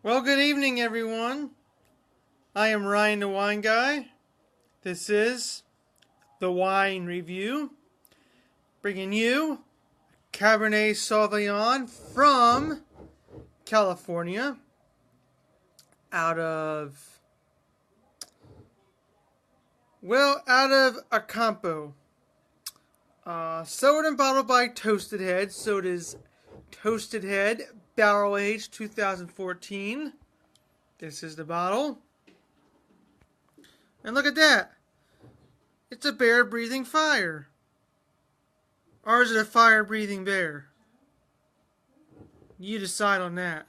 Well, good evening, everyone. I am Ryan the Wine Guy. This is the Wine Review, bringing you Cabernet Sauvignon from California, out of Acampo. Sold and bottled by Toasted Head, so it is Toasted Head Barrel Aged 2014. This is the bottle. And look at that. It's a bear breathing fire. Or is it a fire breathing bear? You decide on that.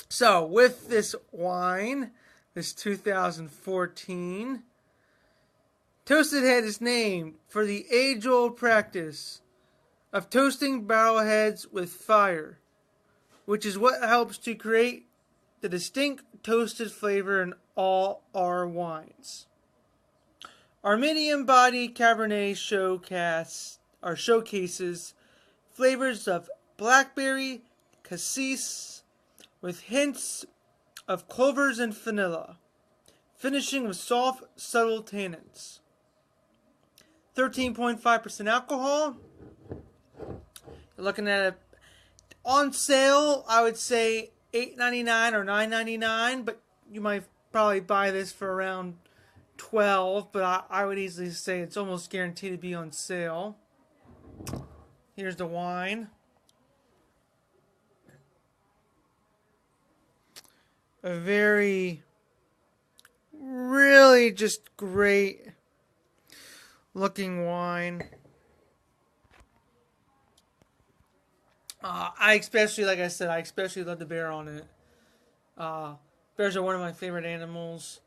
So, with this wine, this 2014, Toasted Head is named for the age-old practice of toasting barrel heads with fire, which is what helps to create the distinct toasted flavor in all our wines. Our medium-body Cabernet showcases flavors of blackberry, cassis, with hints of clovers and vanilla, finishing with soft, subtle tannins. 13.5% alcohol. You're looking at it on sale, I would say $8.99 or $9.99, but you might probably buy this for around $12, but I would easily say it's almost guaranteed to be on sale. Here's the wine. A really just great looking wine. I especially love the bear on it. Bears are one of my favorite animals.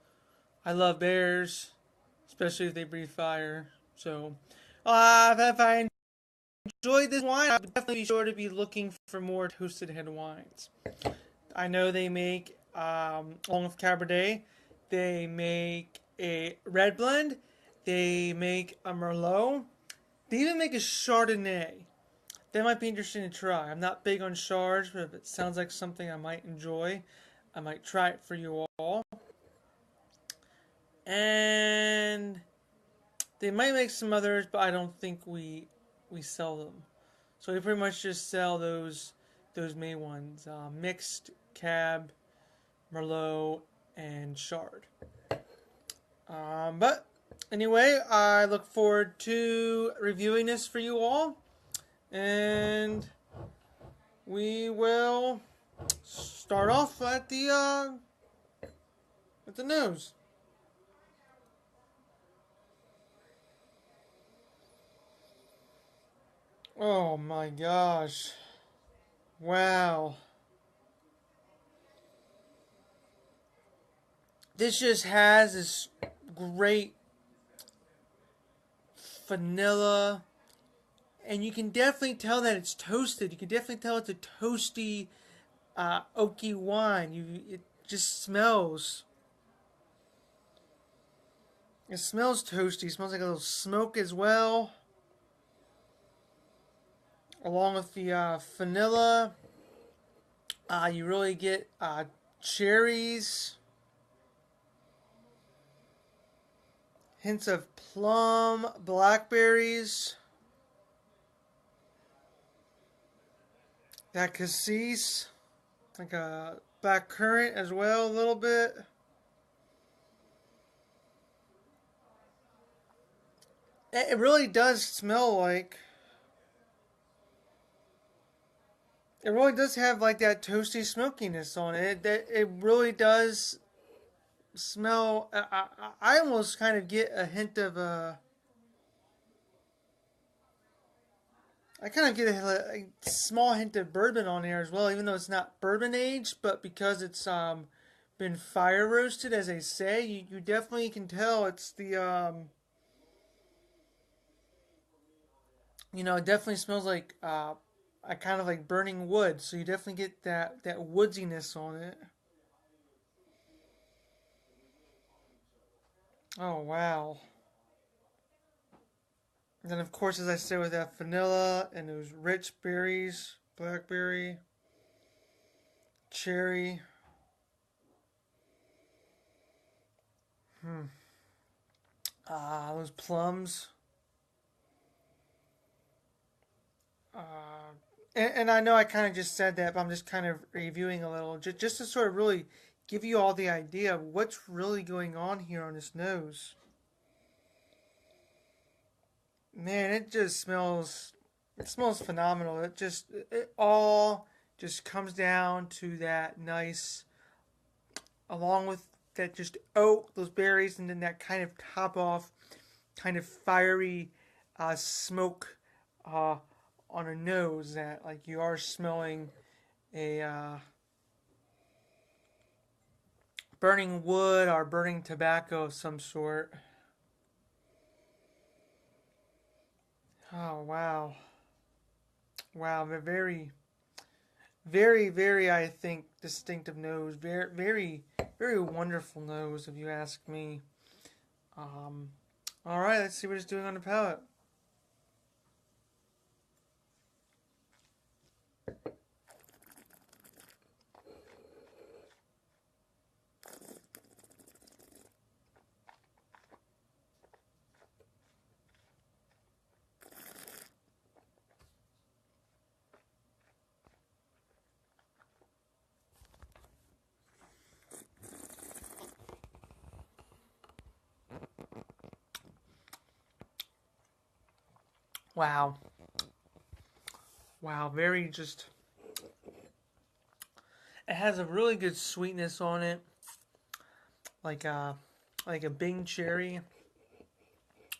I love bears, especially if they breathe fire. So, if I enjoyed this wine, I would definitely be sure to be looking for more Toasted Head wines. I know they make, along with Cabernet, they make a red blend, they make a Merlot, they even make a Chardonnay. That might be interesting to try. I'm not big on Chards, but if it sounds like something I might enjoy, I might try it for you all. And they might make some others, but I don't think we sell them. So we pretty much just sell those main ones: mixed, Cab, Merlot, and Chard. But anyway, I look forward to reviewing this for you all, and we will start off at the nose. Oh my gosh. Wow. This just has this great vanilla, and you can definitely tell that it's toasted. You can definitely tell it's a toasty, oaky wine. It just smells. It smells toasty. It smells like a little smoke as well, along with the vanilla. You really get cherries, hints of plum, blackberries, that cassis, like a black currant as well, a little bit. It really does smell like, it really does have like that toasty smokiness on it. It really does smell. I almost kind of get a hint of I kind of get a small hint of bourbon on here as well, even though it's not bourbon aged, but because it's been fire roasted, as they say, you definitely can tell it's the it definitely smells like a kind of like burning wood, so you definitely get that woodsiness on it. Oh wow. And then of course, as I said, with that vanilla and those rich berries. blackberry, cherry. Hmm. Those plums. Uh, and I know I kind of just said that, but I'm just kind of reviewing a little, just to sort of really give you all the idea of what's really going on here on this nose. Man, it just smells. It smells phenomenal. It all just comes down to that nice, along with that just oak, those berries, and then that kind of top off, kind of fiery smoke uh, on a nose that like you are smelling a burning wood or burning tobacco of some sort. Oh wow, wow, very, very, very. I think distinctive nose. Very, very, very wonderful nose, if you ask me. Um, all right, let's see what it's doing on the palate. Wow, wow, very just. It has a really good sweetness on it, like like a Bing cherry,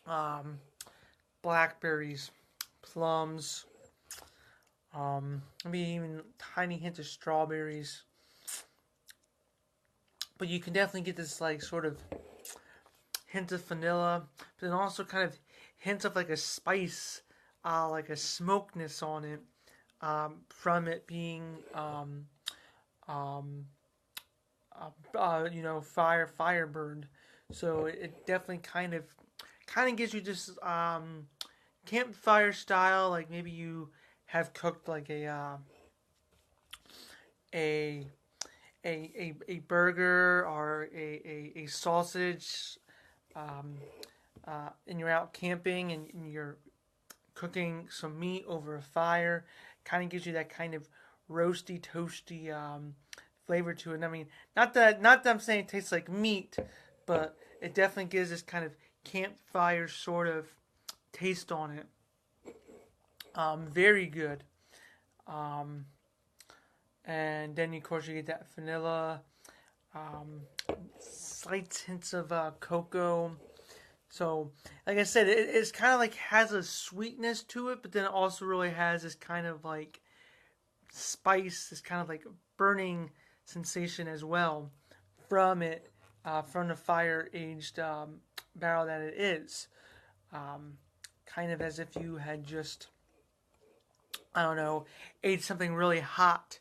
um, blackberries, plums, maybe even tiny hint of strawberries. But you can definitely get this like sort of hint of vanilla, but then also kind of hints of like a spice, like a smokeness on it, from it being um, fire burned. So it definitely kind of gives you this campfire style, like maybe you have cooked like a a burger or a sausage, um, and you're out camping and you're cooking some meat over a fire. Kind of gives you that kind of roasty, toasty flavor to it. And I mean, not that I'm saying it tastes like meat, but it definitely gives this kind of campfire sort of taste on it. Very good. Um, and then of course you get that vanilla, um, slight hints of cocoa. So, like I said, it's kind of like has a sweetness to it, but then it also really has this kind of like spice, this kind of like burning sensation as well from it, from the fire aged barrel that it is. Um, Kind of as if you had just, I don't know, ate something really hot.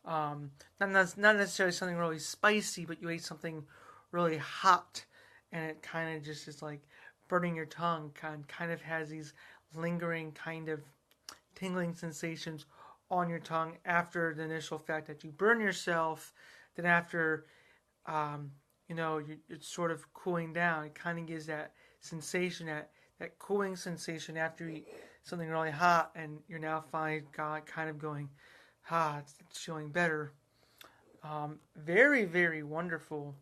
Not necessarily something really spicy, but you ate something really hot, and it kind of just is like burning your tongue. Kind of has these lingering kind of tingling sensations on your tongue after the initial fact that you burn yourself. Then after um, it's sort of cooling down. It kind of gives that sensation, that cooling sensation after you eat something really hot, and you're now finally kind of going, it's feeling better. Very, very wonderful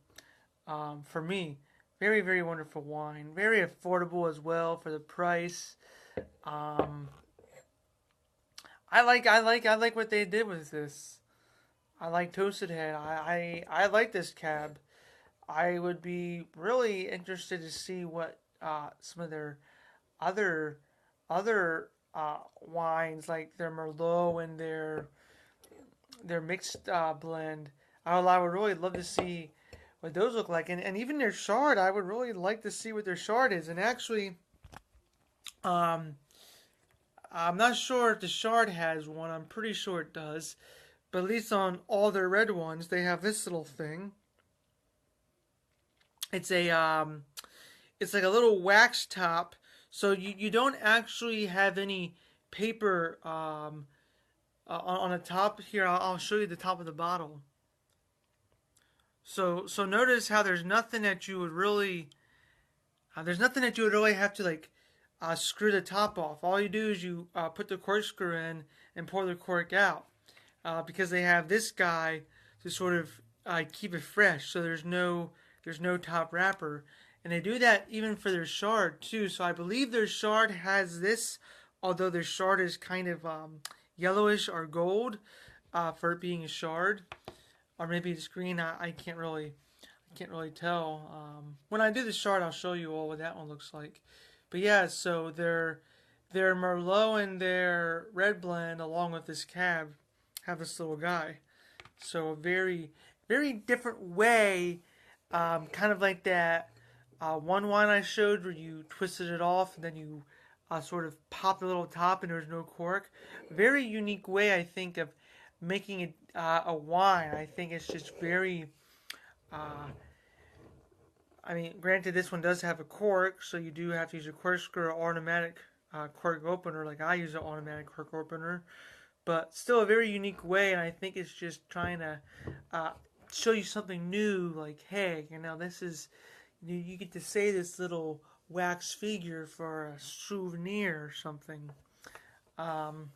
for me. Very, very wonderful wine. Very affordable as well for the price. Um, I like what they did with this. I like Toasted Head. I like this cab. I would be really interested to see what some of their other wines, like their Merlot and their mixed blend. I would really love to see what those look like, and even their Chard. I would really like to see what their Chard is. And actually, um, I'm not sure if the Chard has one. I'm pretty sure it does. But at least on all their red ones, they have this little thing. It's a it's like a little wax top, so you don't actually have any paper on the top here. I'll show you the top of the bottle. So notice how there's nothing that you would really have to like screw the top off. All you do is you put the corkscrew in and pour the cork out, because they have this guy to sort of keep it fresh. So there's no top wrapper, and they do that even for their shard too. So I believe their shard has this, although their shard is kind of yellowish or gold for it being a shard, or maybe it's green. I can't really tell. When I do the shard, I'll show you all what that one looks like. But yeah, so their Merlot and their red blend, along with this cab, have this little guy. So a very, very different way, kind of like that one wine I showed where you twisted it off and then you sort of pop the little top and there's no cork. Very unique way, I think, of making it a wine. I think it's just very. I mean, granted, this one does have a cork, so you do have to use a corkscrew or automatic cork opener, like I use an automatic cork opener. But still a very unique way, and I think it's just trying to show you something new, like, hey, this is, you get to say this little wax figure for a souvenir or something. Now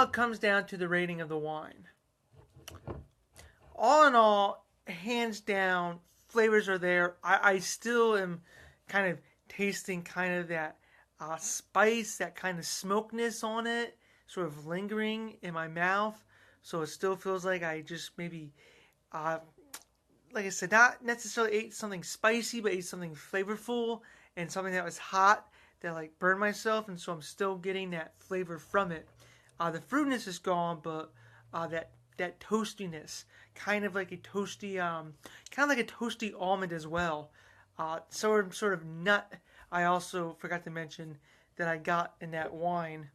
it comes down to the rating of the wine. All in all, hands down, flavors are there. I still am kind of tasting kind of that spice, that kind of smokiness on it, sort of lingering in my mouth. So it still feels like I just maybe, like I said, not necessarily ate something spicy, but ate something flavorful and something that was hot that like burned myself. And so I'm still getting that flavor from it. The fruitiness is gone, but that toastiness, kind of like a toasty almond as well. Sort of nut. I also forgot to mention that I got in that wine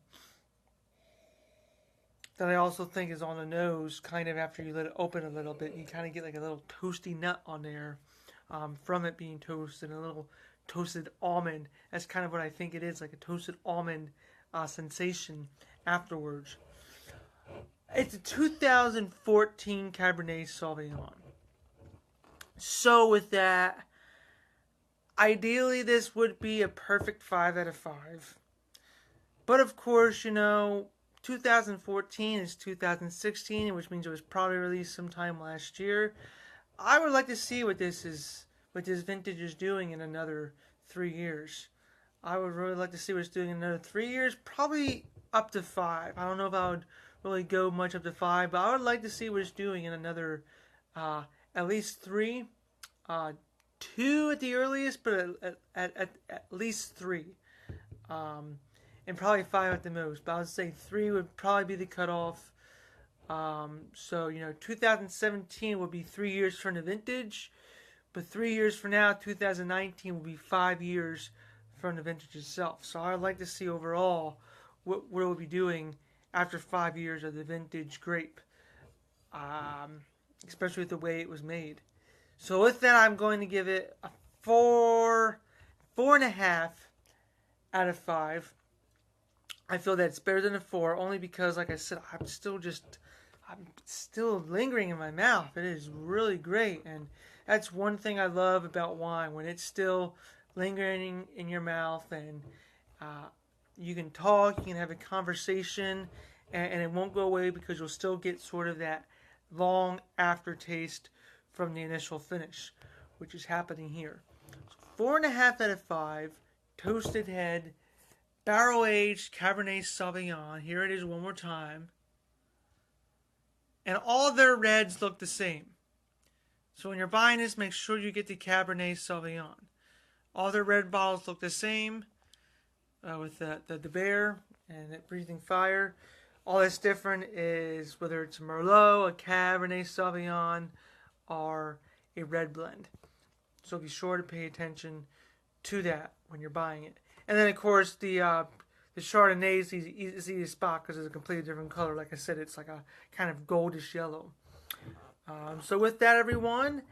that I also think is on the nose. Kind of after you let it open a little bit, you kind of get like a little toasty nut on there from it being toasted, and a little toasted almond. That's kind of what I think it is, like a toasted almond sensation afterwards. It's a 2014 Cabernet Sauvignon. So with that, ideally this would be a perfect 5 out of 5. But of course, 2014 is 2016, which means it was probably released sometime last year. I would like to see what this vintage is doing in another 3 years. I would really like to see what it's doing in another 3 years, probably up to 5. I don't know if I would really go much up to 5, but I would like to see what it's doing in another at least 3, 2 at the earliest, but at least 3, and probably 5 at the most. But I would say 3 would probably be the cutoff. So 2017 would be 3 years from the vintage, but 3 years from now, 2019 will be 5 years from the vintage itself. So I would like to see overall what we'll be doing after 5 years of the vintage grape, especially with the way it was made. So with that, I'm going to give it a 4.5 out of 5. I feel that it's better than a 4, only because, like I said, I'm still lingering in my mouth. It is really great, and that's one thing I love about wine, when it's still lingering in your mouth, and you can talk, you can have a conversation, and it won't go away, because you'll still get sort of that long aftertaste from the initial finish, which is happening here. So 4.5 out of 5, toasted head, barrel-aged Cabernet Sauvignon. Here it is one more time. And all their reds look the same. So when you're buying this, make sure you get the Cabernet Sauvignon. All their red bottles look the same, with the bear and it breathing fire. All that's different is whether it's a Merlot, a Cabernet Sauvignon, or a red blend. So be sure to pay attention to that when you're buying it. And then, of course, the Chardonnay is easy to spot because it's a completely different color. Like I said, it's like a kind of goldish yellow. So with that, everyone,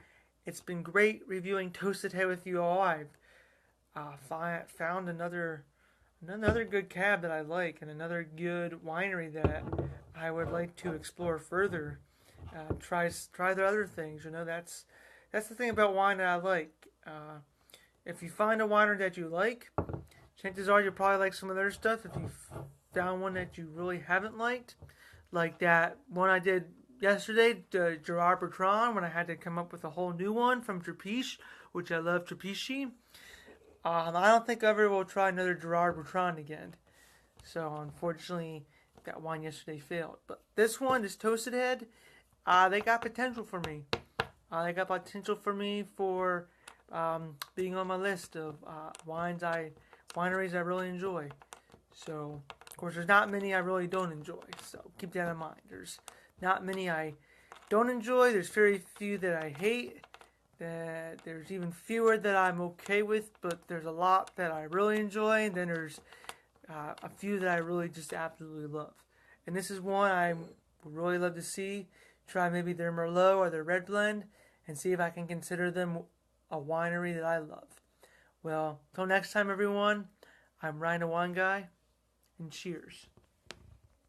it's been great reviewing Toasted Head with you all. I've found another Another good cab that I like, and another good winery that I would like to explore further. Try their other things. That's the thing about wine that I like. If you find a winery that you like, chances are you'll probably like some of their stuff. If you found one that you really haven't liked, like that one I did yesterday, Gerard Bertrand, when I had to come up with a whole new one from Trapiche, which I love Trapiche. I don't think I ever will try another Gerard Bertrand again. So unfortunately, that wine yesterday failed. But this one, this Toasted Head, they got potential for me. They got potential for me for being on my list of wineries I really enjoy. So, of course, there's not many I really don't enjoy. So keep that in mind. There's not many I don't enjoy. There's very few that I hate. There's even fewer that I'm okay with, but there's a lot that I really enjoy, and then there's a few that I really just absolutely love. And this is one I would really love to see. Try maybe their Merlot or their Red Blend, and see if I can consider them a winery that I love. Well, till next time, everyone, I'm Ryan the Wine Guy, and cheers.